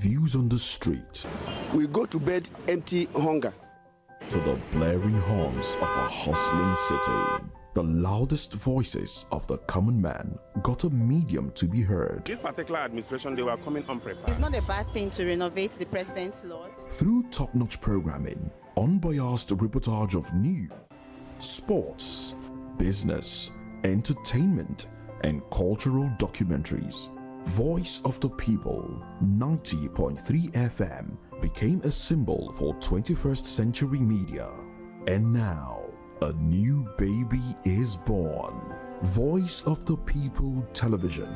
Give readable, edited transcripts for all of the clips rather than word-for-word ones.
views on the street We go to bed empty hunger. to the blaring horns of a hustling city. The loudest voices of the common man got a medium to be heard. This particular administration, they were coming unprepared. It's not a bad thing to renovate the president's lodge. Through top-notch programming, unbiased reportage of news, sports, business, entertainment, and cultural documentaries, Voice of the People 90.3 FM became a symbol for 21st century media. And now, a new baby is born. Voice of the People Television,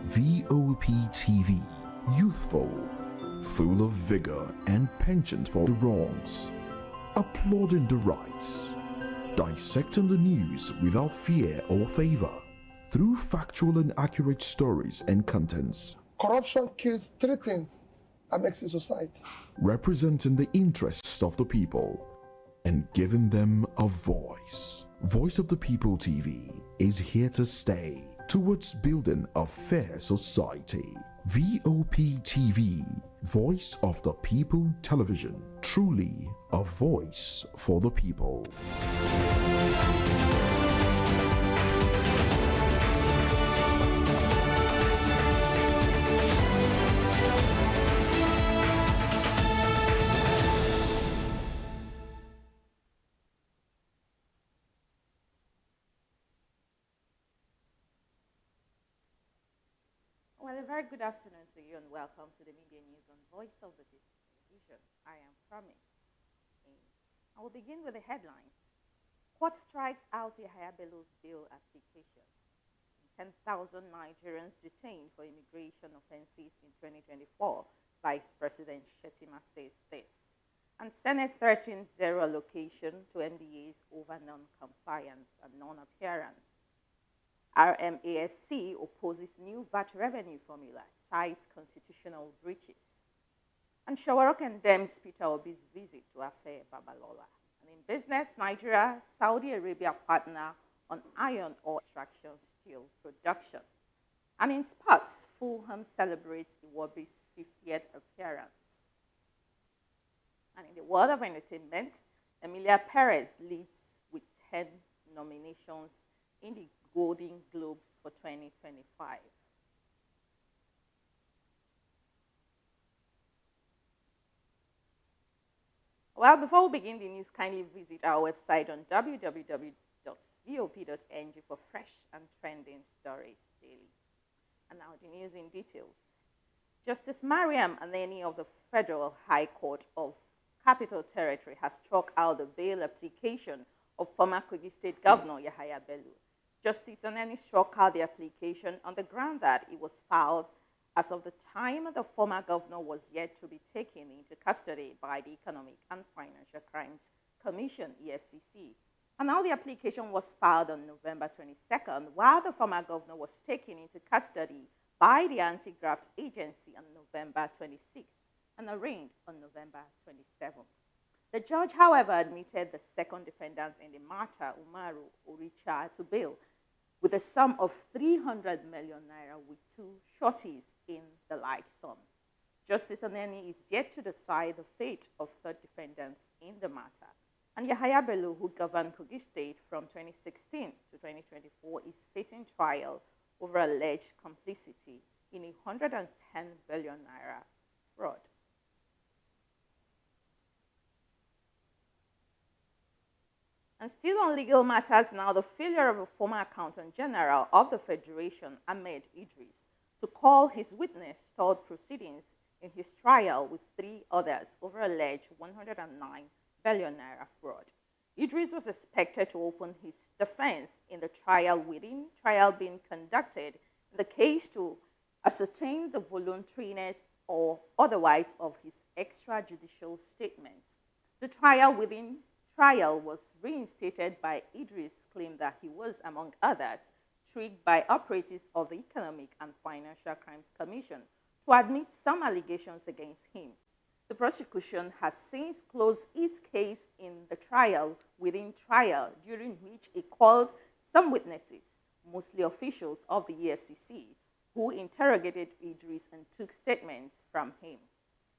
VOP TV, youthful, full of vigor and penchant for the wrongs, applauding the rights, dissecting the news without fear or favor, through factual and accurate stories and contents, Corruption kills three things that makes a society. representing the interests of the people and giving them a voice. Voice of the People TV is here to stay towards building a fair society. VOP TV, Voice of the People Television, truly a voice for the people. Well, a very good afternoon to you and welcome to the media news on Voice of the People Television. I am Promise. I will begin with the headlines. Court strikes out Yahaya Bello's bail application. 10,000 Nigerians detained for immigration offenses in 2024. Vice President Shettima says this. And Senate 13th zero allocation to MDAs over non-compliance and non-appearance. RMAFC opposes new VAT revenue formula, cites constitutional breaches. And Shawara condemns Peter Obi's visit to Affair Babalola. And in business, Nigeria, Saudi Arabia partner on iron ore extraction steel production. And in sports, Fulham celebrates Iwobi's 50th appearance. And in the world of entertainment, Emilia Perez leads with 10 nominations in the Golden Globes for 2025. Well, before we begin the news, kindly visit our website on www.vop.ng for fresh and trending stories daily. And now the news in details. Justice Mariam Aneni of the Federal High Court of Capital Territory has struck out the bail application of former Kogi State Governor Yahaya Bello. Justice Aneni struck out the application on the ground that it was filed as of the time the former governor was yet to be taken into custody by the Economic and Financial Crimes Commission, EFCC. And now the application was filed on November 22nd, while the former governor was taken into custody by the Anti-Graft Agency on November 26th and arraigned on November 27th. The judge, however, admitted the second defendant in the matter, Umaru Oricha, to bail with a sum of 300 million naira with two shorties in the like sum. Justice Aneni is yet to decide the fate of third defendants in the matter. And Yahaya Bello, who governed Kogi State from 2016 to 2024, is facing trial over alleged complicity in a 110 billion naira fraud. And still on legal matters now, the failure of a former Accountant General of the Federation, Ahmed Idris, to call his witness stalled proceedings in his trial with three others over alleged 109 billion naira fraud. Idris was expected to open his defense in the trial within trial being conducted in the case to ascertain the voluntariness or otherwise of his extrajudicial statements. The trial within trial was reinstated by Idris' claim that he was, among others, tricked by operatives of the Economic and Financial Crimes Commission to admit some allegations against him. The prosecution has since closed its case in the trial within trial, during which it called some witnesses, mostly officials of the EFCC, who interrogated Idris and took statements from him.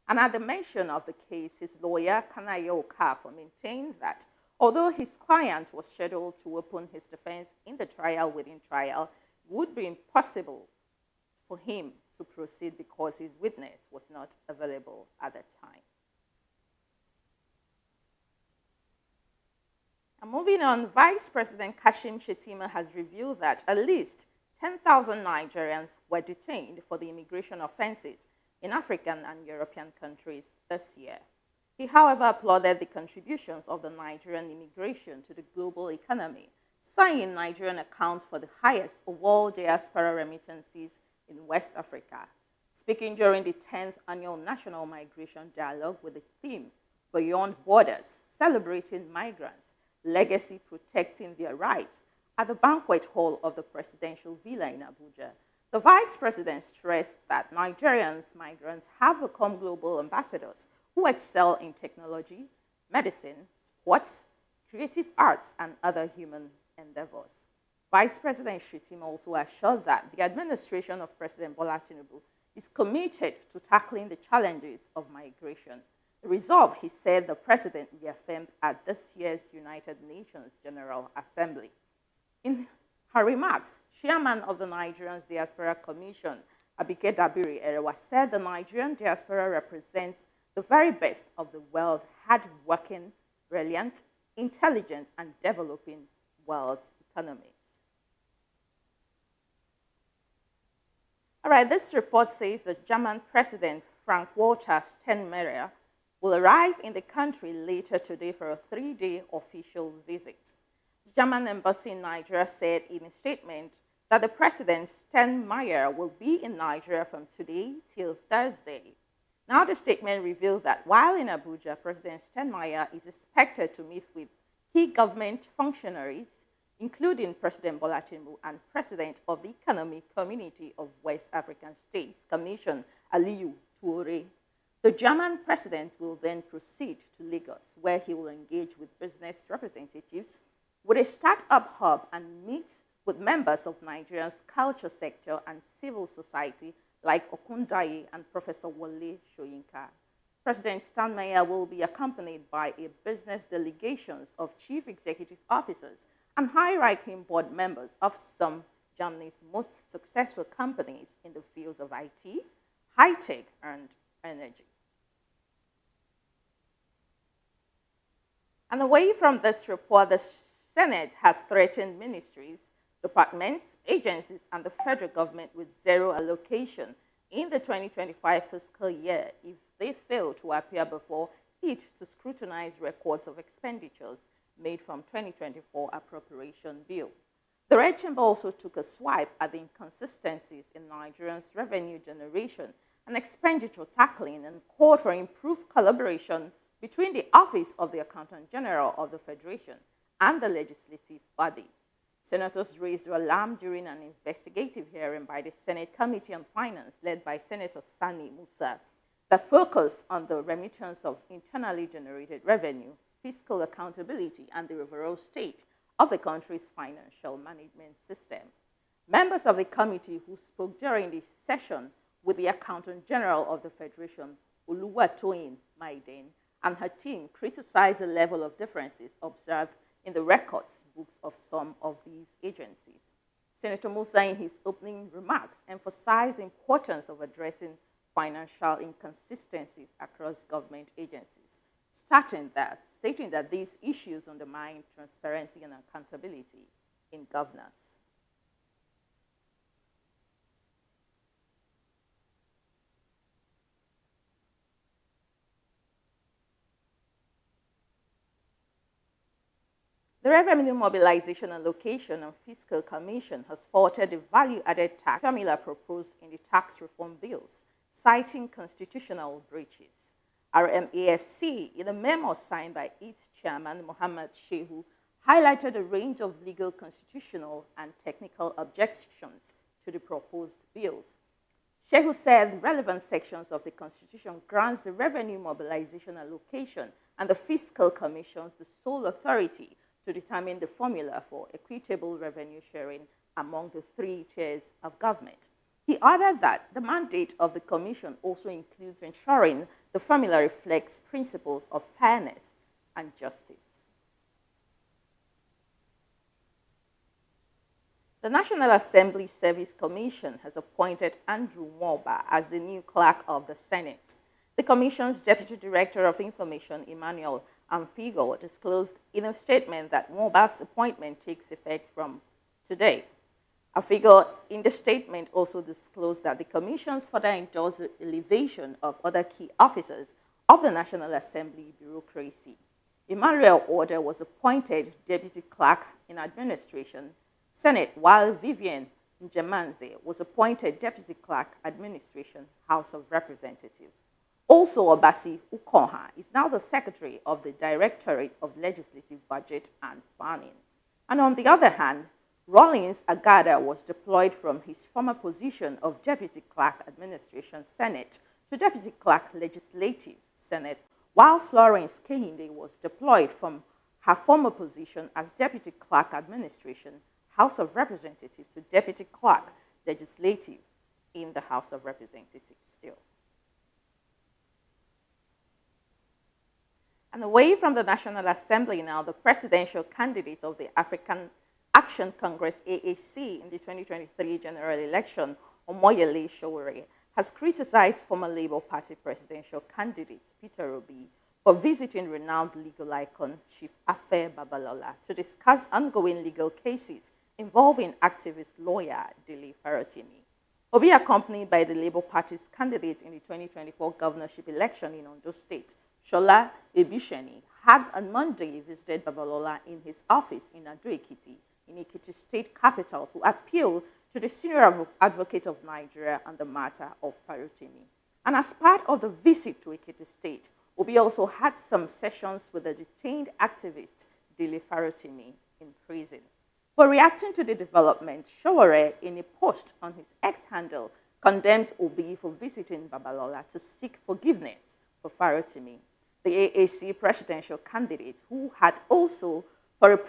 And at the mention of the case, his lawyer, Kanayo Okafor, maintained that although his client was scheduled to open his defense in the trial within trial, it would be impossible for him to proceed because his witness was not available at the time. And moving on, Vice President Kashim Shettima has revealed that at least 10,000 Nigerians were detained for the immigration offenses in African and European countries this year. He, however, applauded the contributions of the Nigerian immigration to the global economy, saying Nigerian accounts for the highest of all diaspora remittances in West Africa. Speaking during the 10th Annual National Migration Dialogue with the theme Beyond Borders, Celebrating Migrants, Legacy Protecting Their Rights, at the banquet hall of the Presidential Villa in Abuja, the Vice President stressed that Nigerians migrants have become global ambassadors who excel in technology, medicine, sports, creative arts, and other human endeavors. Vice President Shettima also assured that the administration of President Bola Tinubu is committed to tackling the challenges of migration. The resolve, he said, the president reaffirmed at this year's United Nations General Assembly. In her remarks, Chairman of the Nigerian Diaspora Commission, Abike Dabiri Erewa, said the Nigerian diaspora represents the very best of the world, hard-working, brilliant, intelligent, and developing world economies. All right, this report says that German President Frank-Walter Steinmeier will arrive in the country later today for a 3-day official visit. The German embassy in Nigeria said in a statement that the President Steinmeier will be in Nigeria from today till Thursday. Now the statement revealed that while in Abuja, President Steinmeier is expected to meet with key government functionaries, including President Bola Tinubu and President of the Economic Community of West African States, Commission Aliyu Toure. The German president will then proceed to Lagos, where he will engage with business representatives with a startup hub and meet with members of Nigeria's culture sector and civil society like Okundaye and Professor Wole Soyinka. President Steinmeier will be accompanied by a business delegations of chief executive officers and high-ranking board members of some Germany's most successful companies in the fields of IT, high-tech, and energy. And away from this report, the Senate has threatened ministries, departments, agencies, and the federal government with zero allocation in the 2025 fiscal year if they fail to appear before it to scrutinize records of expenditures made from 2024 appropriation bill. The Red Chamber also took a swipe at the inconsistencies in Nigeria's revenue generation and expenditure tackling and called for improved collaboration between the Office of the Accountant General of the Federation and the legislative body. Senators raised alarm during an investigative hearing by the Senate Committee on Finance led by Senator Sani Musa that focused on the remittance of internally generated revenue, fiscal accountability, and the overall state of the country's financial management system. Members of the committee who spoke during the session with the Accountant General of the Federation, Oluwatoyin Maiden, and her team criticized the level of differences observed in the records books of some of these agencies. Senator Musa, in his opening remarks, emphasized the importance of addressing financial inconsistencies across government agencies, stating that these issues undermine transparency and accountability in governance. The Revenue Mobilization and Allocation and Fiscal Commission has faulted the value-added tax formula proposed in the tax reform bills, citing constitutional breaches. RMAFC, in a memo signed by its chairman, Mohammed Shehu, highlighted a range of legal, constitutional, and technical objections to the proposed bills. Shehu said relevant sections of the Constitution grants the Revenue Mobilization Allocation and the Fiscal Commissions the sole authority to determine the formula for equitable revenue sharing among the 3 tiers of government. He added that the mandate of the Commission also includes ensuring the The formula reflects principles of fairness and justice. The National Assembly Service Commission has appointed Andrew Moba as the new clerk of the Senate. The Commission's Deputy Director of Information, Emmanuel Amfigo, disclosed in a statement that Moba's appointment takes effect from today. Amfigo, in the statement, also disclosed that the Commission's further endorsed the elevation of other key officers of the National Assembly bureaucracy. Emmanuel Order was appointed Deputy Clerk in Administration, Senate, while Vivian Njemanze was appointed Deputy Clerk, Administration, House of Representatives. Also, Obasi Ukonha is now the Secretary of the Directorate of Legislative Budget and Planning. And on the other hand, Rollins Agada was deployed from his former position of Deputy Clerk, Administration, Senate to Deputy Clerk, Legislative, Senate, while Florence Kehinde was deployed from her former position as Deputy Clerk, Administration, House of Representatives to Deputy Clerk, Legislative in the House of Representatives still. And away from the National Assembly now, the presidential candidate of the African Action Congress, AAC, in the 2023 general election, Omoyele Sowore, has criticized former Labour Party presidential candidate Peter Obi for visiting renowned legal icon Chief Afe Babalola to discuss ongoing legal cases involving activist lawyer Dele Farotimi. Obi, accompanied by the Labour Party's candidate in the 2024 governorship election in Ondo State, Shola Ebisheni, had on Monday visited Babalola in his office in Ado-Ekiti, in Ekiti State capital, to appeal to the senior advocate of Nigeria on the matter of Farotimi. And as part of the visit to Ekiti State, Obi also had some sessions with the detained activist Dele Farotimi in prison. For reacting to the development, Sowore, in a post on his X handle, condemned Obi for visiting Babalola to seek forgiveness for Farotimi. The AAC presidential candidate, who had also called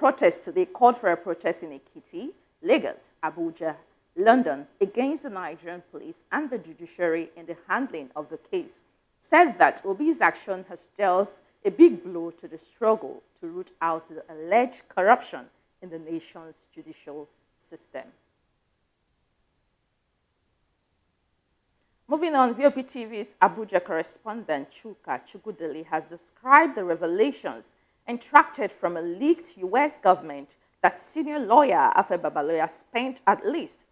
for a protest in Ekiti, Lagos, Abuja, London, against the Nigerian police and the judiciary in the handling of the case, said that Obi's action has dealt a big blow to the struggle to root out the alleged corruption in the nation's judicial system. Moving on, VOP TV's Abuja correspondent Chuka Chukudeli has described the revelations extracted from a leaked U.S. government that senior lawyer Afe Babalola spent at least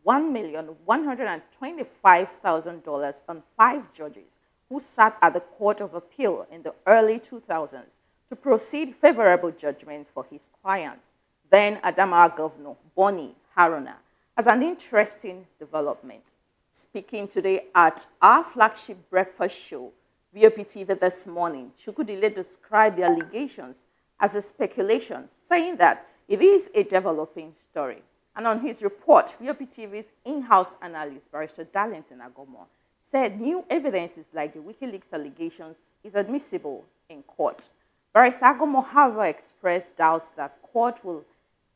$1,125,000 on 5 judges who sat at the Court of Appeal in the early 2000s to proceed favorable judgments for his clients, then Adamawa Governor Bonny Haruna, as an interesting development. Speaking today at our flagship breakfast show, VOP TV This Morning, Chukudile described the allegations as a speculation, saying that it is a developing story. And on his report, VOP TV's in-house analyst, Barrister Darlington Agomo, said new evidences like the WikiLeaks allegations is admissible in court. Barrister Agomo, however, expressed doubts that court will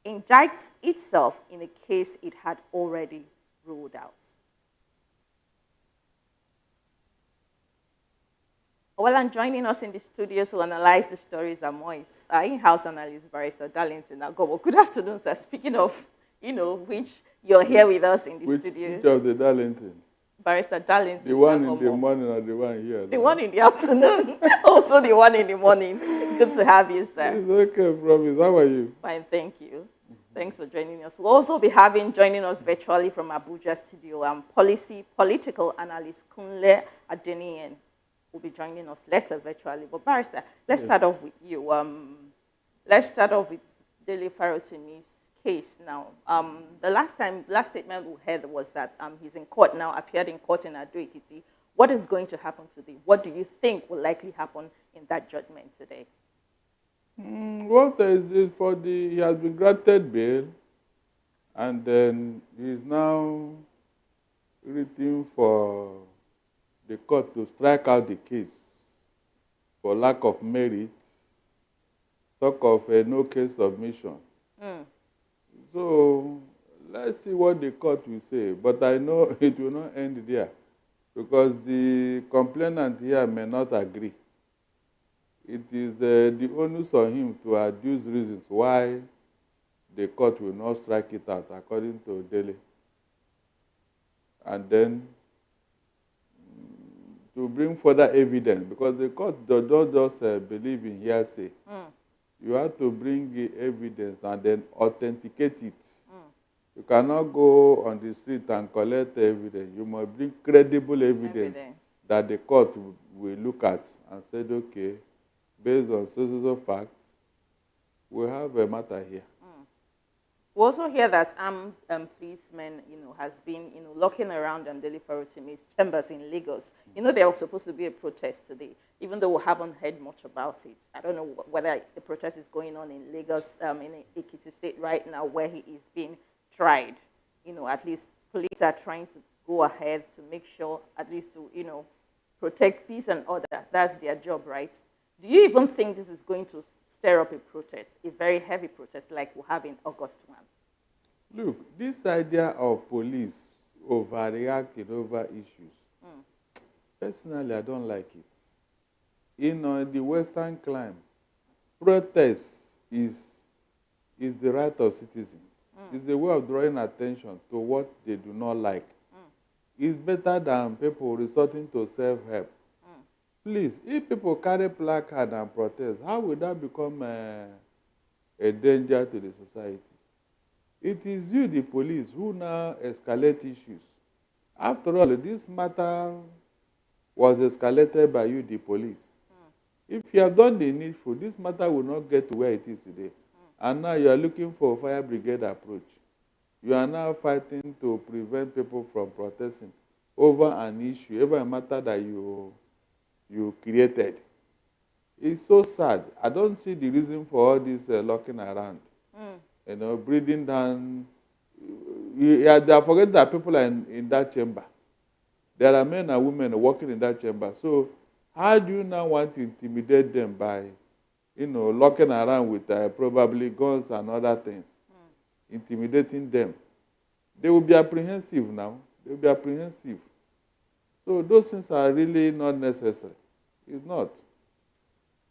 indict itself in a case it had already ruled out. Well, and joining us in the studio to analyze the stories are Moise, our in-house analyst, Barrister Darlington Agomo. Good afternoon, sir. Speaking of, which you're here with us in the studio. Which of the Darlington? Barrister Darlington. The one in the morning or the one here? The one in the afternoon. Also the one in the morning. Good to have you, sir. It's okay, promise. How are you? Fine, thank you. Thanks for joining us. We'll also be joining us virtually from Abuja studio, political analyst Kunle Adeniyan will be joining us later virtually. But Barrister, let's start off with you. Let's start off with Dele Farotimi's case now. The last statement we heard was that he's in court now, appeared in court in Ado-Ekiti. What is going to happen today? What do you think will likely happen in that judgment today? What is it for he has been granted bail, and then he's now waiting for the court to strike out the case for lack of merit, talk of a no case submission. So let's see what the court will say, but I know it will not end there. because the complainant here may not agree. It is the onus on him to adduce reasons why the court will not strike it out, according to Delhi. And then to bring further evidence, because the court does not just believe in hearsay. You have to bring the evidence and then authenticate it. You cannot go on the street and collect evidence. You must bring credible evidence that the court will look at and say, okay, based on so facts, we have a matter here. We also hear that policemen, has been, looking around Delhi Farotimi's chambers in Lagos. There was supposed to be a protest today, even though we haven't heard much about it. I don't know whether the protest is going on in Lagos, in Ekiti State right now, where he is being tried. At least police are trying to go ahead to make sure, at least to, protect peace and order. That's their job, right? Do you even think this is going to stir up a protest, a very heavy protest like we have in August 1? Look, this idea of police overreacting over issues, personally, I don't like it. In the Western climate, protest is the right of citizens. It's a way of drawing attention to what they do not like. It's better than people resorting to self-help. Please, if people carry placard and protest, how will that become a danger to the society? It is you, the police, who now escalate issues. After all, this matter was escalated by you, the police. If you have done the needful, this matter will not get to where it is today. And now you are looking for a fire brigade approach. You are now fighting to prevent people from protesting over an issue, over a matter that you created. It's so sad. I don't see the reason for all this locking around. Breathing down. They are forgetting that people are in that chamber. There are men and women working in that chamber. So how do you now want to intimidate them by, locking around with probably guns and other things, intimidating them? They will be apprehensive now. They will be apprehensive. So those things are really not necessary. It's not.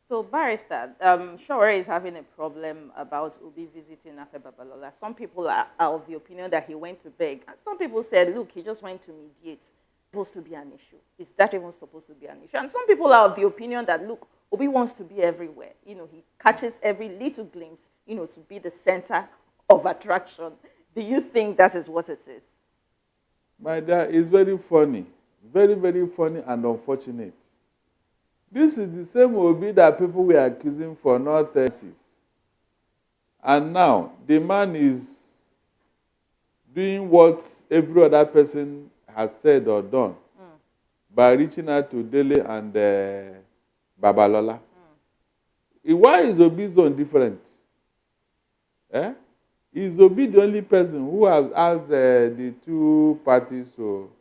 So, Barrister, Shawara is having a problem about Obi visiting Afe Babalola. Some people are of the opinion that he went to beg. And some people said, look, he just went to mediate. It's supposed to be an issue. Is that even supposed to be an issue? And some people are of the opinion that, look, Obi wants to be everywhere. He catches every little glimpse, to be the center of attraction. Do you think that is what it is? My dear, it's very funny. Very, very funny and unfortunate. This is the same Obi that people were accusing for not thesis. And now, the man is doing what every other person has said or done by reaching out to Delhi and Babalola. Why is Obi's own different? Is Obi the only person who has asked the two parties to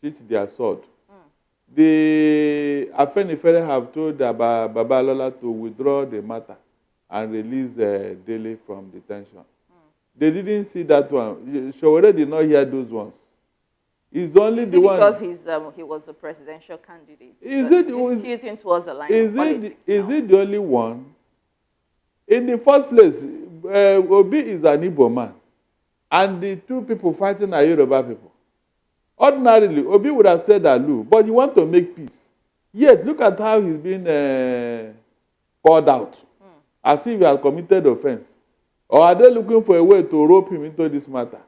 hit their sword? The Afenifere have told Babalola to withdraw the matter and release Delhi from detention. They didn't see that one. Shawara did not hear those ones. It's only the one. Because he was a presidential candidate. He's tilting towards the line of politics is it the only one? In the first place, Obi is an Igbo man, and the two people fighting are Yoruba people. Ordinarily, Obi would have stayed aloof, but you want to make peace. Yet, look at how he's been called out, as if he has committed offense. Or are they looking for a way to rope him into this matter?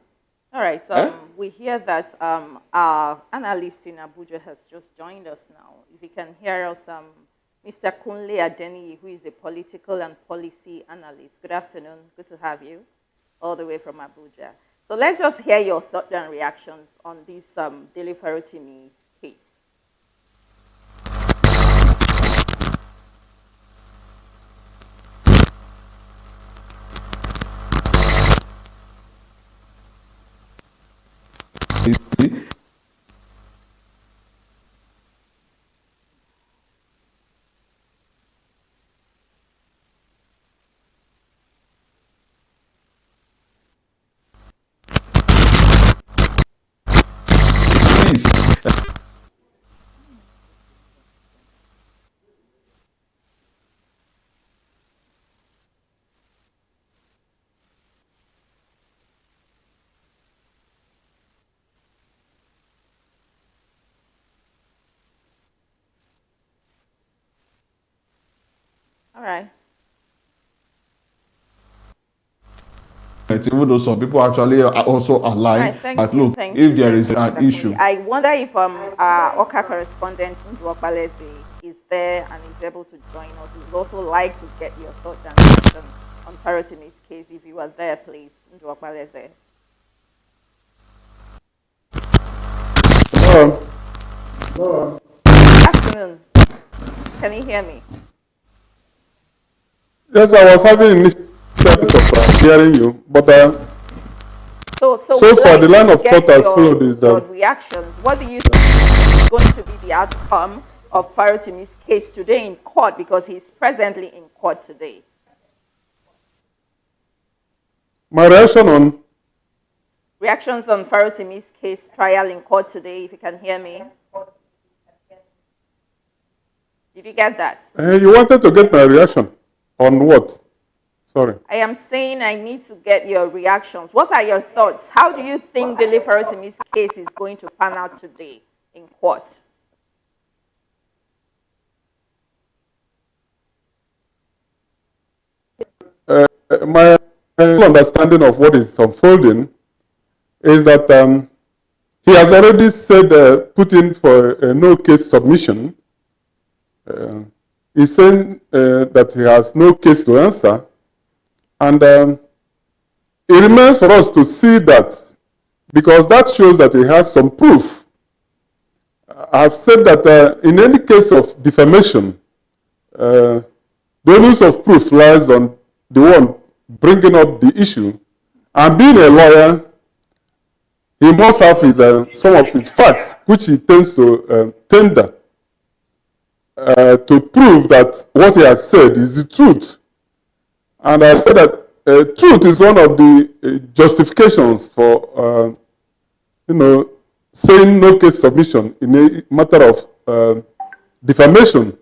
All right. We hear that our analyst in Abuja has just joined us now. If you can hear us, Mr. Kunle Adeniyi, who is a political and policy analyst. Good afternoon. Good to have you all the way from Abuja. So let's just hear your thoughts and reactions on this Dele Farotimi's case. right. Even though some people actually are also All aligned, right, thank but you, look, thank if you, there thank is you, an Mr. issue, Kunle. I wonder if our Oka correspondent Babalola'S is there and is able to join us. We'd also like to get your thoughts and reactions on Farotimi's case. If you are there, please, Babalola'S. Good afternoon. Can you hear me? Yes, I was having initial steps of hearing you, but So so we'd far the like line to of thought get I followed is your reactions. What do you think is going to be the outcome of Farotimi's case today in court, because he's presently in court today? my reaction on. Reactions on Farotimi's case trial in court today, if you can hear me. Did you get that? You wanted to get my reaction on what? Sorry. I am saying I need to get your reactions. What are your thoughts? How do you think Dele Farotimi's case is going to pan out today in court? My understanding of what is unfolding is that he has already said, put in for a no case submission. He's saying that he has no case to answer. And it remains for us to see that, because that shows that he has some proof. I have said that in any case of defamation, the onus of proof lies on the one bringing up the issue. And being a lawyer, he must have some of his facts, which he tends to tender to prove that what he has said is the truth. And I said that truth is one of the justifications for, saying no case submission in a matter of defamation.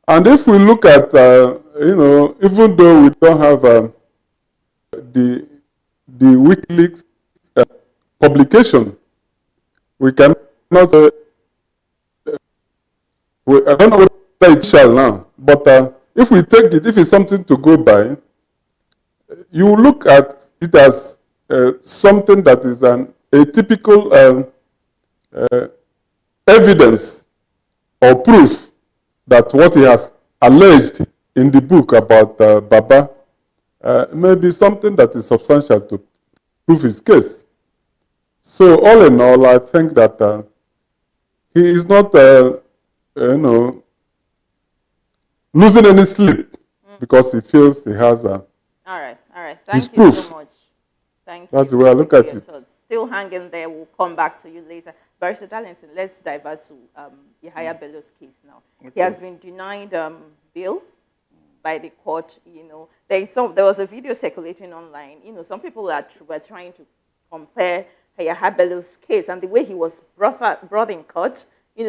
And if we look at, even though we don't have the WikiLeaks publication, we cannot say, I don't know whether it shall now, but if we take it, if it's something to go by, you look at it as something that is a typical evidence or proof that what he has alleged in the book about Baba may be something that is substantial to prove his case. So all in all, I think that he is not, losing any sleep because he feels he has all right. his Thank you proof. so much. Thank That's you. the way I look at it. Still hanging there. We'll come back to you later. Barrister Darlington, let's divert to Yahaya Bello's case now. Okay. He has been denied bail by the court. There was a video circulating online. Some people were trying to compare Yahaya Bello's case and the way he was brought in court.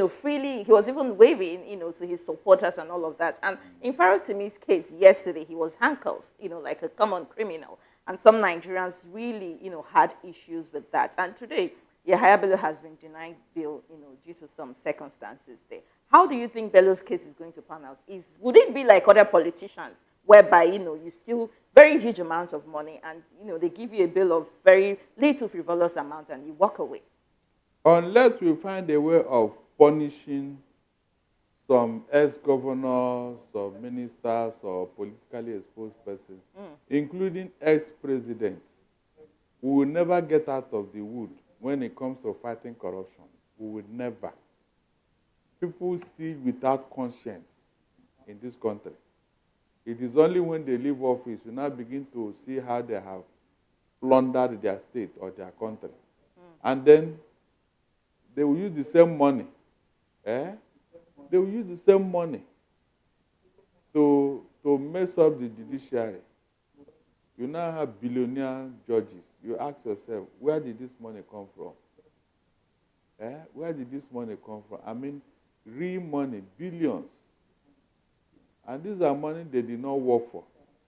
Freely, he was even waving, to his supporters and all of that. And in Farotimi's case yesterday, he was handcuffed, like a common criminal. And some Nigerians really, had issues with that. And today, Yahaya Bello has been denied bail, due to some circumstances there. How do you think Bello's case is going to pan out? Would it be like other politicians, whereby, you steal very huge amounts of money and, they give you a bill of very little frivolous amount and you walk away? Unless we find a way of punishing some ex-governors or ministers or politically exposed persons, including ex-presidents, we will never get out of the wood when it comes to fighting corruption. We will never. People steal without conscience in this country. It is only when they leave office you now begin to see how they have plundered their state or their country. And then they will use the same money. They will use the same money to mess up the judiciary. You now have billionaire judges. You ask yourself, where did this money come from? Where did this money come from? I mean, real money, billions. And these are money they did not work for.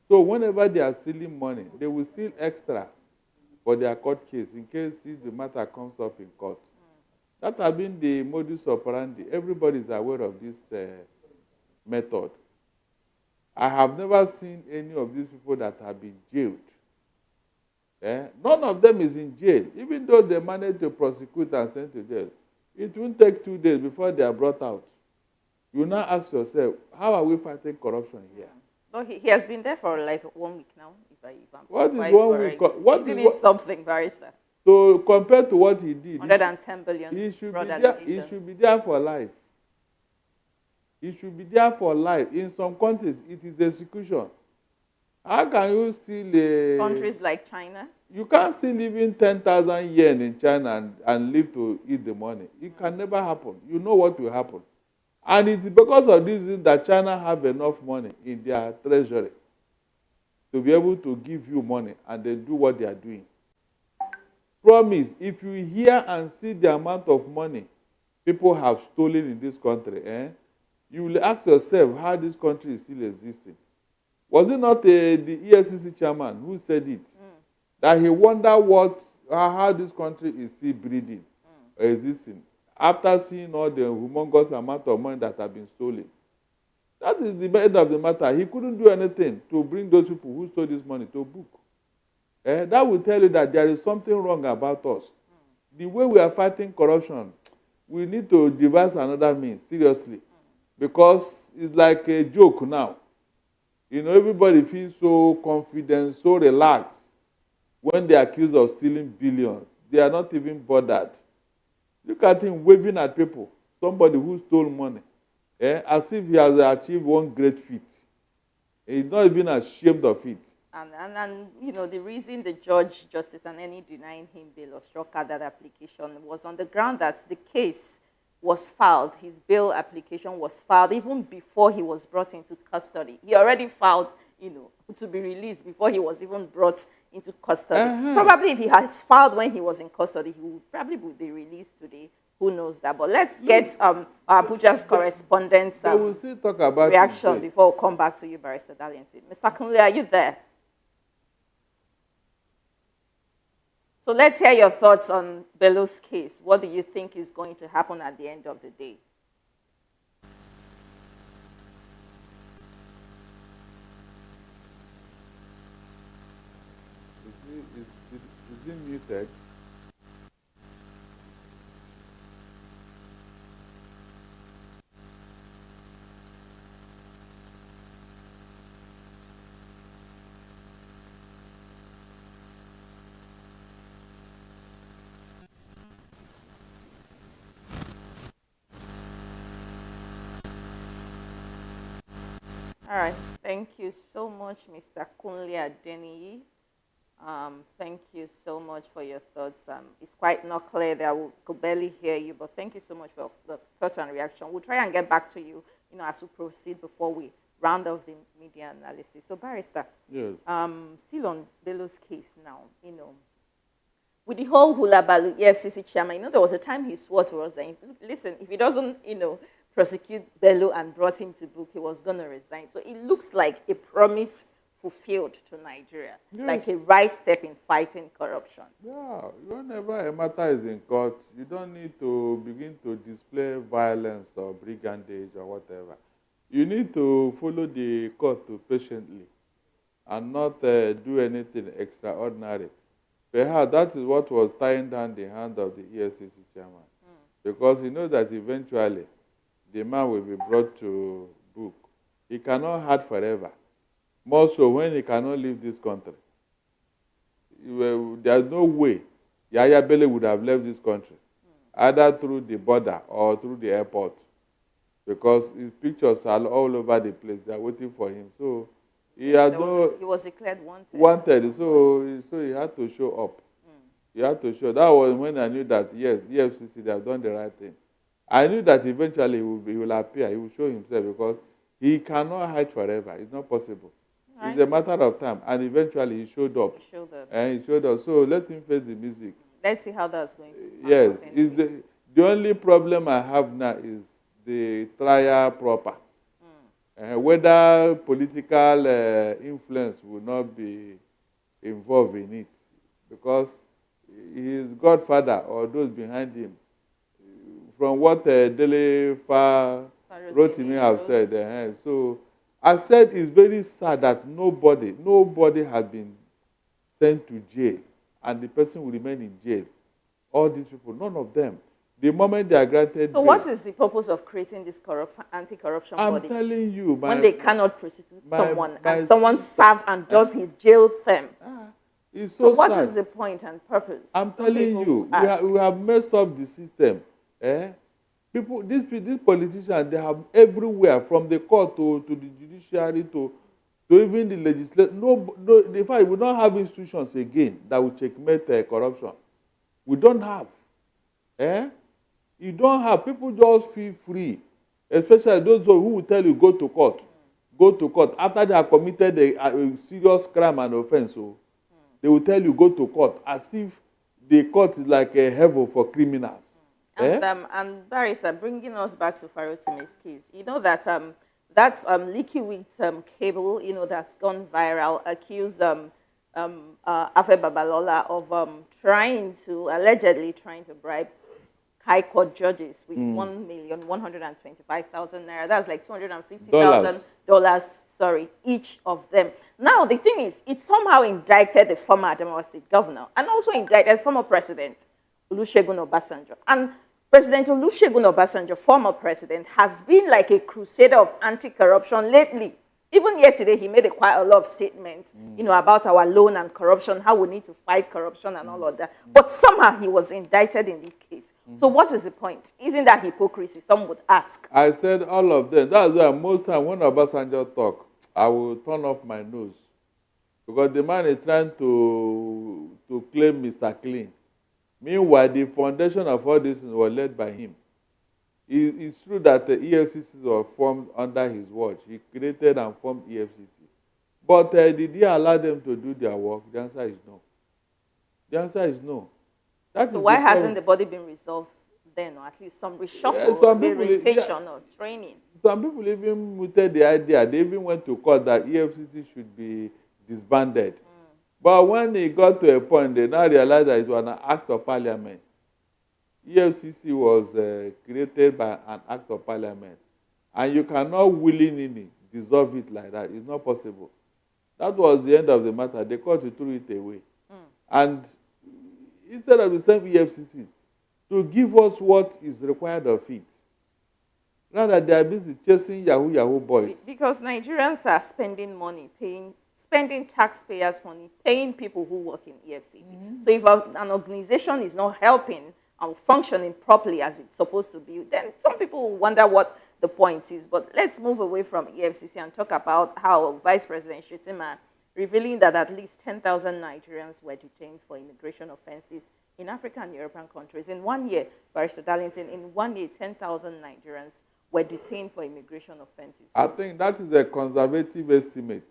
So whenever they are stealing money, they will steal extra for their court case in case the matter comes up in court. That has been the modus operandi. Everybody is aware of this method. I have never seen any of these people that have been jailed. None of them is in jail, even though they managed to prosecute and send to jail. It won't take 2 days before they are brought out. You now ask yourself, how are we fighting corruption here? No, he has been there for like 1 week now. If I'm What is quite 1 correct. week? What Isn't is it something, Barrister? So compared to what he did, 110 billion. he should fraud be there. He allegation. should be there for life. He should be there for life. In some countries, it is execution. How can you steal Countries like China. You can't still live in 10,000 yen in China and live to eat the money. It can never happen. You know what will happen. And it's because of this reason that China have enough money in their treasury to be able to give you money and then do what they are doing. Promise, if you hear and see the amount of money people have stolen in this country, you will ask yourself how this country is still existing. Was it not the EFCC chairman who said it? That he wondered how this country is still breathing or existing after seeing all the humongous amount of money that have been stolen. That is the end of the matter. He couldn't do anything to bring those people who stole this money to book. That will tell you that there is something wrong about us. The way we are fighting corruption, we need to devise another means, seriously. Because it's like a joke now. Everybody feels so confident, so relaxed when they are accused of stealing billions. They are not even bothered. Look at him waving at people, somebody who stole money, as if he has achieved one great feat. He's not even ashamed of it. And the reason the judge, justice, and any denying him bail or struck out that application was on the ground that the case was filed. His bail application was filed even before he was brought into custody. He already filed, to be released before he was even brought into custody. Probably if he had filed when he was in custody, he would probably be released today. Who knows that? But let's get Abuja's correspondent's we'll still talk about reaction before we come back to you, Barrister Darlington. Mr. Kunle, are you there? So let's hear your thoughts on Bello's case. What do you think is going to happen at the end of the day? Is he muted? All right. Thank you so much, Mr. Kunle Adeniyi. Thank you so much for your thoughts. It's quite not clear that we could barely hear you, but thank you so much for the thoughts and reaction. We'll try and get back to you, as we proceed before we round off the media analysis. So, Barrister, yes. Still on Bello's case now, with the whole hula baloo EFCC chairman, there was a time he swore to us that, listen, if he doesn't, prosecute Bello and brought him to book, he was going to resign. So it looks like a promise fulfilled to Nigeria, yes. Like a right step in fighting corruption. Yeah, whenever a matter is in court, you don't need to begin to display violence or brigandage or whatever. You need to follow the court patiently and not do anything extraordinary. Perhaps that is what was tying down the hand of the EFCC chairman. Because he knows that eventually the man will be brought to book. He cannot hide forever. More so when he cannot leave this country. There's no way Yahya Bello would have left this country, either through the border or through the airport, because his pictures are all over the place. They're waiting for him. So he was declared wanted. Wanted. So he had to show up. He had to show. That was when I knew that, yes, EFCC, they have done the right thing. I knew that eventually he will appear. He will show himself because he cannot hide forever. It's not possible. Right. It's a matter of time. And eventually he showed up. He showed up. So let him face the music. Let's see how that's going to happen. Yes. The only problem I have now is the trial proper. Whether political influence will not be involved in it. Because his godfather or those behind him, from what Dele Fa wrote to me have said. So I said it's very sad that nobody has been sent to jail and the person will remain in jail. All these people, none of them. The moment they are granted So bail, what is the purpose of creating this anti-corruption body? I'm telling you, when they cannot prosecute someone and someone sister, serve and does his jail term. It's So so what sad. is the point and purpose? I'm Some telling people you, ask. we have messed up the system. People, these politicians, they have everywhere, from the court to the judiciary to even the legislature. No, in fact, we don't have institutions again that will checkmate corruption. We don't have. You don't have. People just feel free, especially those who will tell you go to court. Go to court after they have committed a serious crime and offense. So they will tell you go to court as if the court is like a heaven for criminals. And Barrister, bringing us back to Farotime's case, you know that that's leaky wheat cable, you know, that's gone viral, accused Afe Babalola of allegedly trying to bribe high court judges with 1,125,000 naira. That's like $250,000, sorry, each of them. Now, the thing is, it somehow indicted the former Adamawa State governor and also indicted former president Olusegun Obasanjo. And President Olusegun Obasanjo, former president, has been like a crusader of anti-corruption lately. Even yesterday, he made quite a lot of statements, you know, about our loan and corruption, how we need to fight corruption and all of that. But somehow he was indicted in the case. So what is the point? Isn't that hypocrisy? Some would ask. I said all of them. That's why most time when Obasanjo talk, I will turn off my nose. Because the man is trying to claim Mr. Clean. Meanwhile, the foundation of all this was led by him. It's true that the EFCC was formed under his watch. He created and formed EFCC. But did he allow them to do their work? The answer is no. The answer is no. So why hasn't the body been resolved then, or at least some reshuffle, rehabilitation, or training? Some people even mooted the idea. They even went to court that EFCC should be disbanded. But when it got to a point, they now realized that it was an act of parliament. EFCC was created by an act of parliament. And you cannot willy-nilly dissolve it like that. It's not possible. That was the end of the matter. The court threw it away. And instead of the same EFCC to give us what is required of it, rather they are busy chasing Yahoo boys. Because Nigerians are spending money, spending taxpayers' money, paying people who work in EFCC. So if an organization is not helping and functioning properly as it's supposed to be, then some people will wonder what the point is. But let's move away from EFCC and talk about how Vice President Shettima revealing that at least 10,000 Nigerians were detained for immigration offenses in African and European countries. In 1 year, Barrister Darlington, in 1 year, 10,000 Nigerians were detained for immigration offenses. I think that is a conservative estimate.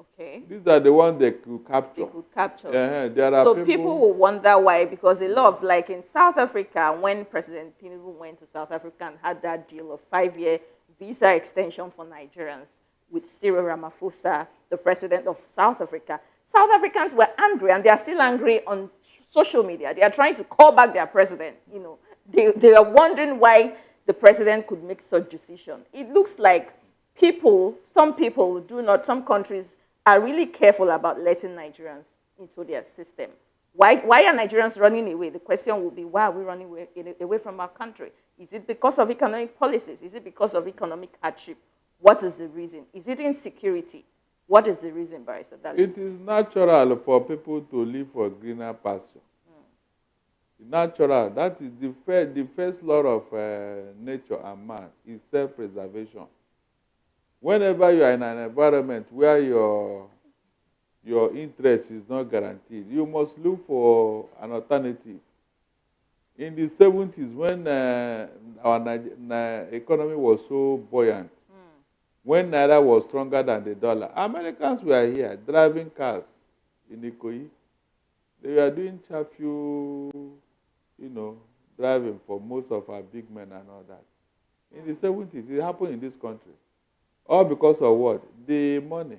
Okay. These are the ones they could capture. They could capture. There are so people will wonder why, because a lot of, like in South Africa, when President Tinubu went to South Africa and had that deal of 5-year visa extension for Nigerians with Cyril Ramaphosa, the president of South Africa, South Africans were angry, and they are still angry on social media. They are trying to call back their president. You know, they are wondering why the president could make such decision. It looks like some countries are really careful about letting Nigerians into their system. Why are Nigerians running away? The question will be, why are we running away from our country? Is it because of economic policies? Is it because of economic hardship? What is the reason? Is it insecurity? What is the reason, Barrister Darlington? It is natural for people to live for greener pasture. Natural. That is the first law of nature and man is self-preservation. Whenever you are in an environment where your interest is not guaranteed, you must look for an alternative. In the 70s, when our economy was so buoyant, when Naira was stronger than the dollar, Americans were here driving cars in Ikoyi. They were doing curfew, driving for most of our big men and all that. In the 70s, it happened in this country. All because of what? The money.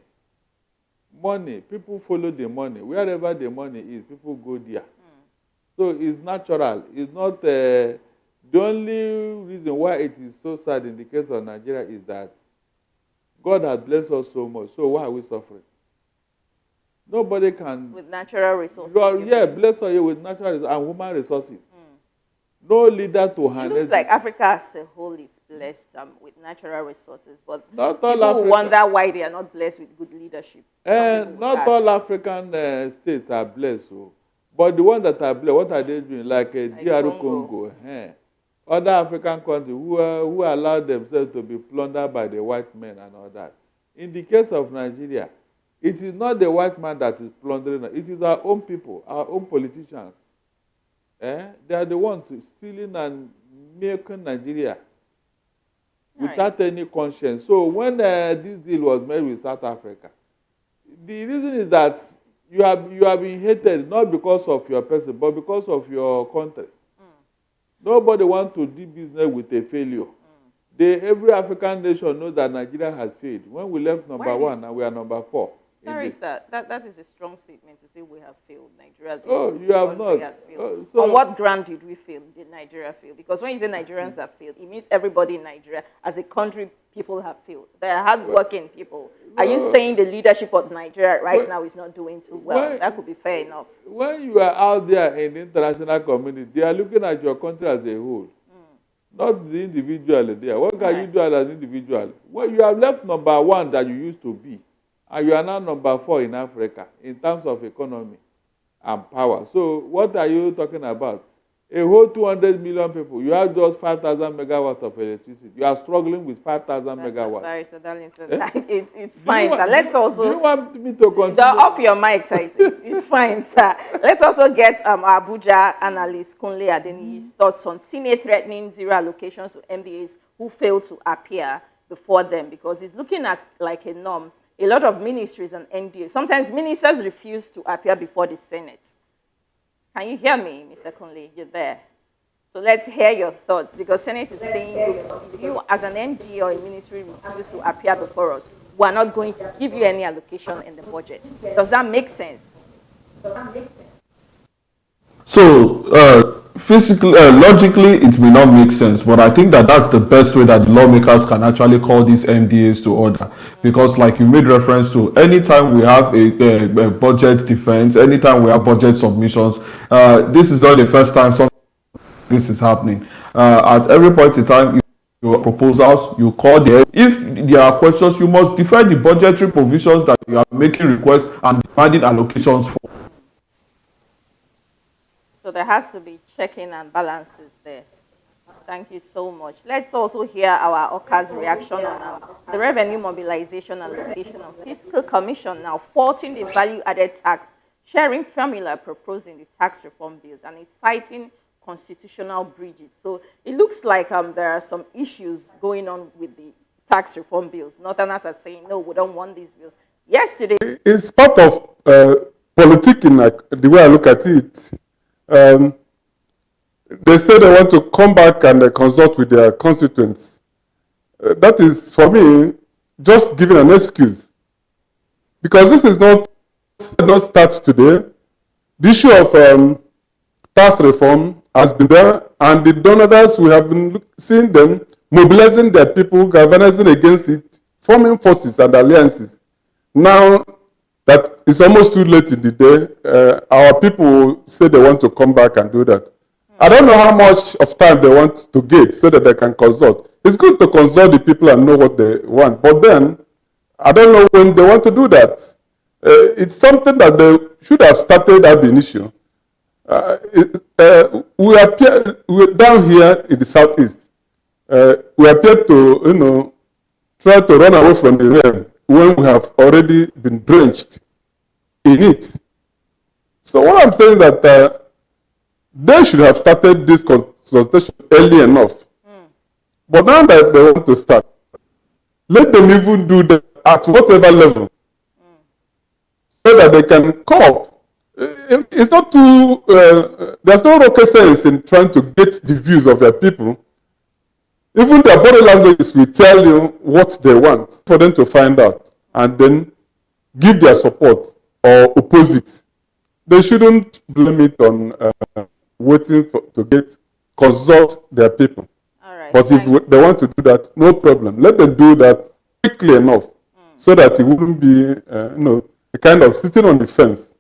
Money. People follow the money. Wherever the money is, people go there. So it's natural. It's not the only reason why it is so sad in the case of Nigeria is that God has blessed us so much. So why are we suffering? Nobody can. With natural resources. God, yeah, bless us with natural resources and human resources. No leader to It harness. looks like Africa as a whole is blessed with natural resources, but Not all people Africa. wonder why they are not blessed with good leadership. And not all African states are blessed. So. But the ones that are blessed, what are they doing? Like DR Congo. Other African countries who allow themselves to be plundered by the white men and all that. In the case of Nigeria, it is not the white man that is plundering us. It is our own people, our own politicians. They are the ones stealing and making Nigeria without any conscience. So when this deal was made with South Africa, the reason is that you have been hated not because of your person, but because of your country. Nobody wants to do business with a failure. Every African nation knows that Nigeria has failed. When we left number 1 and we are number 4. That is a strong statement to say we have failed. Nigeria you have not. Has failed. On what ground did we fail? Did Nigeria fail? Because when you say Nigerians have failed, it means everybody in Nigeria, as a country, people have failed. They are hardworking people. Are you saying the leadership of Nigeria right now is not doing too well? That could be fair enough. When you are out there in the international community, they are looking at your country as a whole. Not the individual there. What can you do as an individual? Well, you have left number 1 that you used to be. And you are now number 4 in Africa in terms of economy and power. So what are you talking about? A whole 200 million people. You have just 5,000 megawatts of electricity. You are struggling with 5,000 megawatts. Barrister Darlington, it's fine, sir. Let's also... Do you want me to continue? Off your mic, sir. It's fine, sir. Let's also get Abuja analyst Kunle Adeniyi's thoughts on Senate threatening zero allocations to MDAs who fail to appear before them, because he's looking at like a norm. A lot of ministries and NDAs, sometimes ministers refuse to appear before the Senate. Can you hear me, Mr. Kunle? You're there. So let's hear your thoughts, because Senate is saying, if you as an NDA or a ministry refuse to appear before us, we are not going to give you any allocation in the budget. Does that make sense? So, logically, it may not make sense, but I think that that's the best way that the lawmakers can actually call these MDAs to order. Because like you made reference to, anytime we have a budget defense, anytime we have budget submissions, this is not the first time this is happening. At every point in time, your proposals, you call them. If there are questions, you must defend the budgetary provisions that you are making requests and demanding allocations for. So there has to be checking and balances there. Thank you so much. Let's also hear our OCA's reaction on the revenue mobilization and allocation of Fiscal Commission now faulting the value-added tax sharing formula proposed in the tax reform bills, and it's citing constitutional breaches. So it looks like there are some issues going on with the tax reform bills. Northerners are saying, no, we don't want these bills. Yesterday... It's part of politicking, like the way I look at it. They say they want to come back and consult with their constituents. That is, for me, just giving an excuse. Because this is not start today. The issue of tax reform has been there, and the donors, we have been seeing them mobilizing their people, galvanizing against it, forming forces and alliances. Now that it's almost too late in the day, our people say they want to come back and do that. I don't know how much of time they want to get so that they can consult. It's good to consult the people and know what they want, but then I don't know when they want to do that. It's something that they should have started ab initio. We're down here in the southeast. We appear to, try to run away from the rain when we have already been drenched in it. So what I'm saying is that they should have started this consultation early enough. But now that they want to start, let them even do that at whatever level, so that they can come up. It's not too, there's no rocket science in trying to get the views of their people. Even their body languages will tell you what they want for them to find out and then give their support or oppose it. They shouldn't blame it on waiting to consult their people. All right, but if they want to do that, no problem. Let them do that quickly enough so that it wouldn't be, a kind of sitting on the fence.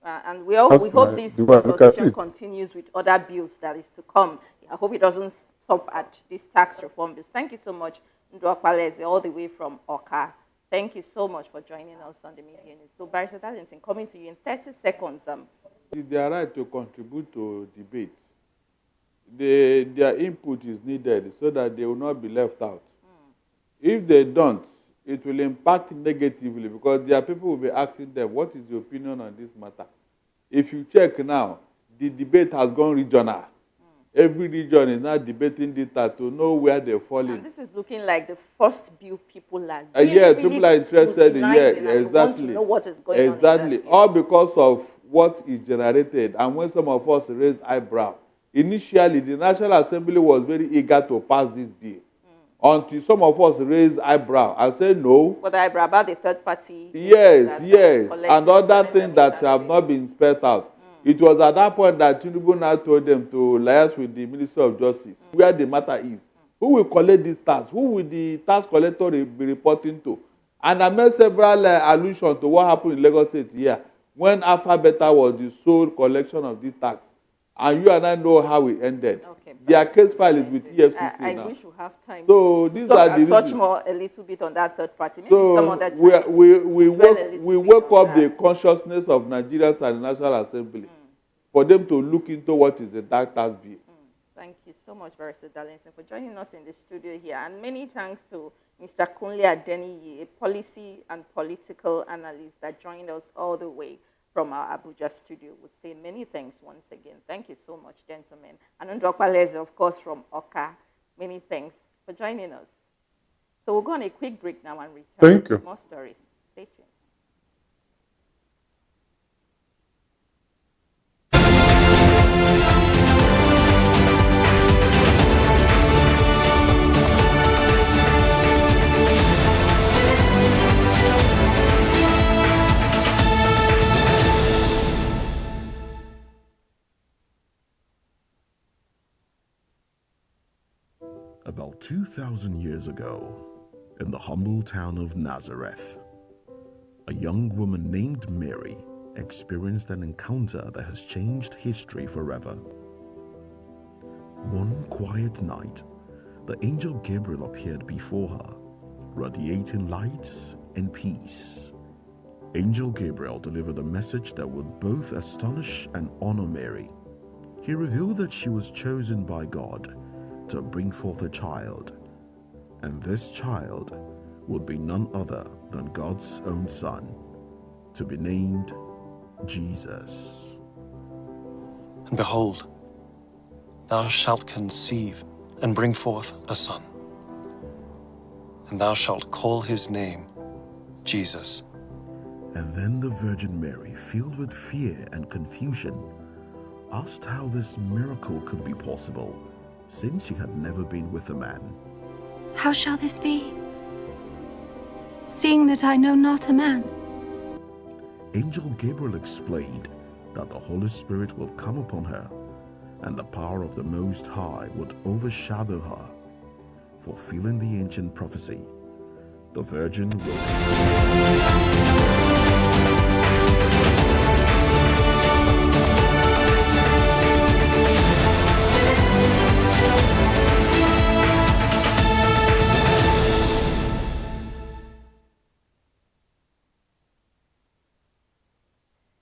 And we hope this the way I look at consultation it. continues with other bills that is to come. I hope it doesn't stop at these tax reform bills. Thank you so much, Babalola'S, all the way from Oka. Thank you so much for joining us on the media news. So, Barrister Darlington, coming to you in 30 seconds. It's their right to contribute to debate. Their input is needed so that they will not be left out. If they don't, it will impact negatively because their people will be asking them, what is your opinion on this matter? If you check now, the debate has gone regional. Every region is now debating data to know where they're falling. And this is looking like the first bill people are people are interested in. Exactly. Want to know what is going on. Exactly. All because of what is generated. And when some of us raised eyebrow, initially the National Assembly was very eager to pass this bill. Until some of us raised eyebrow and said no. But eyebrow about the third party. Yes. And other things that have not been spelled out. It was at that point that Tinubu now told them to liaise with the Ministry of Justice, where the matter is. Who will collect this tax? Who will the tax collector be reporting to? And I made several allusions to what happened in Lagos State here, when Alpha Beta was the sole collection of this tax. And you and I know how it ended. Okay, their case file is with EFCC I now. wish we have time so to these are the touch more a little bit on that third party. Maybe so some other time. we woke up the consciousness of Nigerians and the National Assembly for them to look into what is the dark tax bill. Thank you so much, Barrister Darlington, for joining us in the studio here. And many thanks to Mr. Kunle Adeniyi, a policy and political analyst that joined us all the way from our Abuja studio. Would say many thanks once again. Thank you so much, gentlemen. And Babalola'S, of course, from Oka. Many thanks for joining us. So we'll go on a quick break now and return. Thank you. More stories. Stay tuned. About 2,000 years ago, in the humble town of Nazareth, a young woman named Mary experienced an encounter that has changed history forever. One quiet night, the angel Gabriel appeared before her, radiating light and peace. Angel Gabriel delivered a message that would both astonish and honor Mary. He revealed that she was chosen by God to bring forth a child, and this child would be none other than God's own Son, to be named Jesus. And behold, thou shalt conceive and bring forth a son, and thou shalt call his name Jesus. And then the Virgin Mary, filled with fear and confusion, asked how this miracle could be possible, since she had never been with a man. How shall this be, seeing that I know not a man? Angel Gabriel explained that the Holy Spirit will come upon her, and the power of the Most High would overshadow her, fulfilling the ancient prophecy. The Virgin will conceive.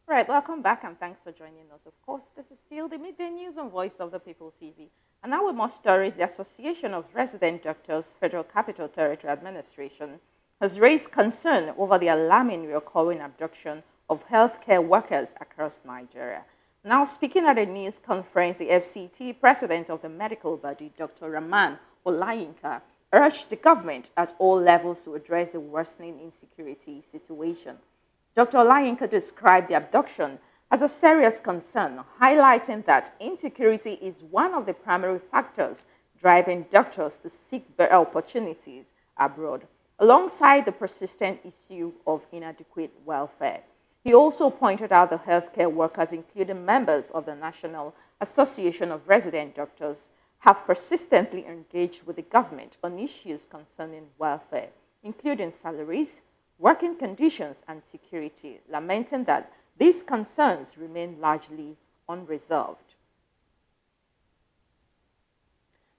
Right, welcome back and thanks for joining us. Of course, this is still the Midday News on Voice of the People TV. And now with more stories, the Association of Resident Doctors, Federal Capital Territory Administration, has raised concern over the alarming recurring abduction of healthcare workers across Nigeria. Now speaking at a news conference, the FCT president of the medical body, Dr. Rahman Olayinka, urged the government at all levels to address the worsening insecurity situation. Dr. Olayinka described the abduction as a serious concern, highlighting that insecurity is one of the primary factors driving doctors to seek better opportunities abroad, alongside the persistent issue of inadequate welfare. He also pointed out the healthcare workers, including members of the National Association of Resident Doctors, have persistently engaged with the government on issues concerning welfare. including salaries, working conditions, and security, lamenting that these concerns remain largely unresolved.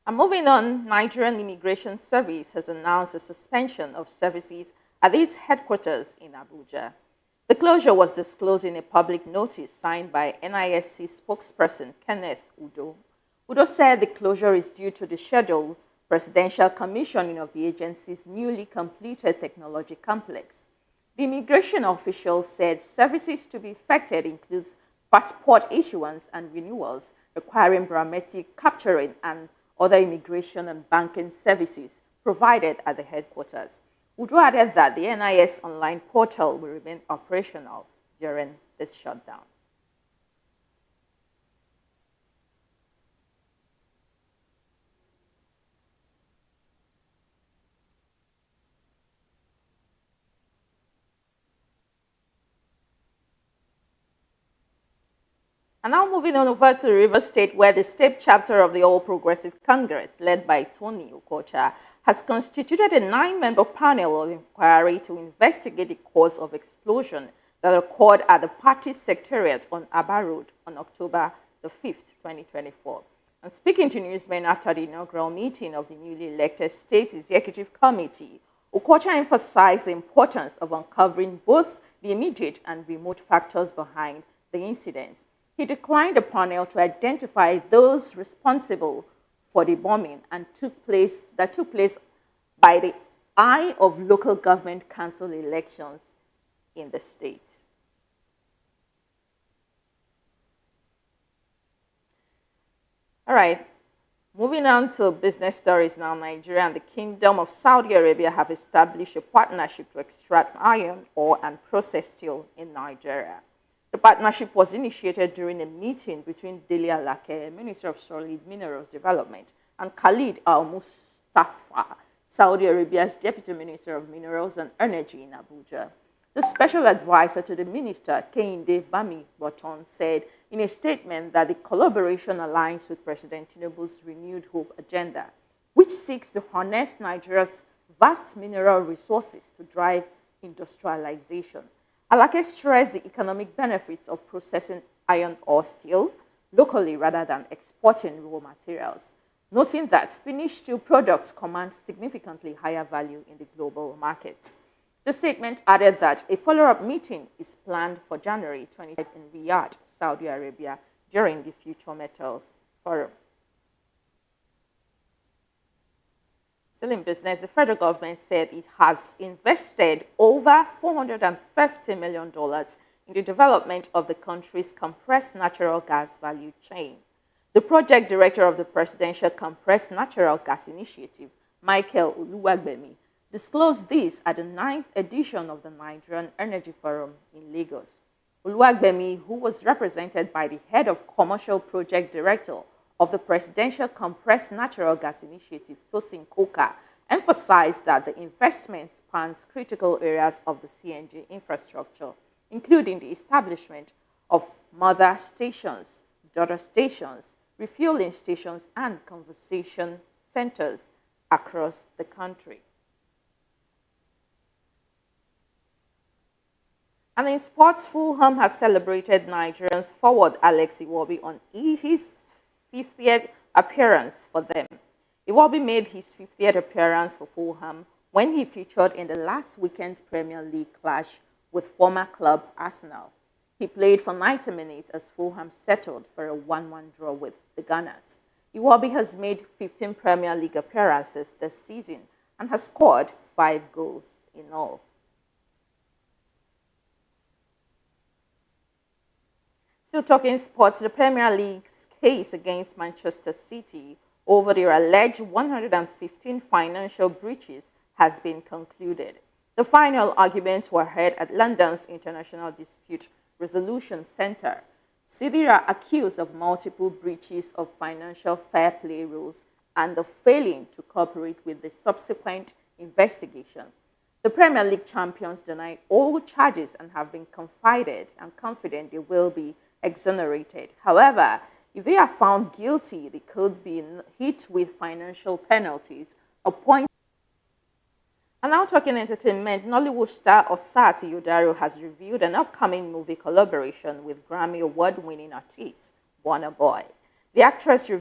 And moving on, Nigerian Immigration Service has announced a suspension of services at its headquarters in Abuja. The closure was disclosed in a public notice signed by NISC spokesperson Kenneth Udo. Udo said the closure is due to the scheduled presidential commissioning of the agency's newly completed technology complex. The immigration official said services to be affected includes passport issuance and renewals requiring biometric capturing and other immigration and banking services provided at the headquarters. Udo added that the NIS online portal will remain operational during this shutdown. And now moving on over to Rivers State, where the state chapter of the All Progressive Congress, led by Tony Okocha, has constituted a 9-member panel of inquiry to investigate the cause of explosion that occurred at the party's secretariat on Aba Road on October the 5th, 2024. And speaking to newsmen after the inaugural meeting of the newly elected State Executive Committee, Okocha emphasized the importance of uncovering both the immediate and remote factors behind the incidents. He declined the panel to identify those responsible for the bombing and took place by the eye of local government council elections in the state. All right, moving on to business stories now. Nigeria and the Kingdom of Saudi Arabia have established a partnership to extract iron ore and process steel in Nigeria. The partnership was initiated during a meeting between Dele Alake, Minister of Solid Minerals Development, and Khalid Al-Mustafa, Saudi Arabia's Deputy Minister of Minerals and Energy in Abuja. The special advisor to the minister, Kehinde Bami Boton, said in a statement that the collaboration aligns with President Tinubu's Renewed Hope agenda, which seeks to harness Nigeria's vast mineral resources to drive industrialization. Alake stressed the economic benefits of processing iron ore steel locally rather than exporting raw materials, noting that finished steel products command significantly higher value in the global market. The statement added that a follow-up meeting is planned for January 25 in Riyadh, Saudi Arabia, during the Future Metals Forum. Still in business, the federal government said it has invested over $450 million in the development of the country's compressed natural gas value chain. The project director of the Presidential Compressed Natural Gas Initiative, Michael Oluwagbemi, disclosed this at the 9th edition of the Nigerian Energy Forum in Lagos. Oluwagbemi, who was represented by the head of commercial project director of the Presidential Compressed Natural Gas Initiative, Tosin Koka, emphasized that the investment spans critical areas of the CNG infrastructure, including the establishment of mother stations, daughter stations, refueling stations, and conversation centers across the country. And in sports, Fulham has celebrated Nigerians forward Alex Iwobi on his 50th appearance for them. Iwobi made his 50th appearance for Fulham when he featured in the last weekend's Premier League clash with former club Arsenal. He played for 90 minutes as Fulham settled for a 1-1 draw with the Gunners. Iwobi has made 15 Premier League appearances this season and has scored 5 goals in all. Still talking sports, the Premier League's case against Manchester City over their alleged 115 financial breaches has been concluded. The final arguments were heard at London's International Dispute Resolution Centre. City are accused of multiple breaches of financial fair play rules and of failing to cooperate with the subsequent investigation. The Premier League champions deny all charges and have been confident they will be exonerated. However, if they are found guilty, they could be hit with financial penalties, And now talking entertainment, Nollywood star Osasi Yodaro has revealed an upcoming movie collaboration with Grammy Award-winning artist Burna Boy. The actress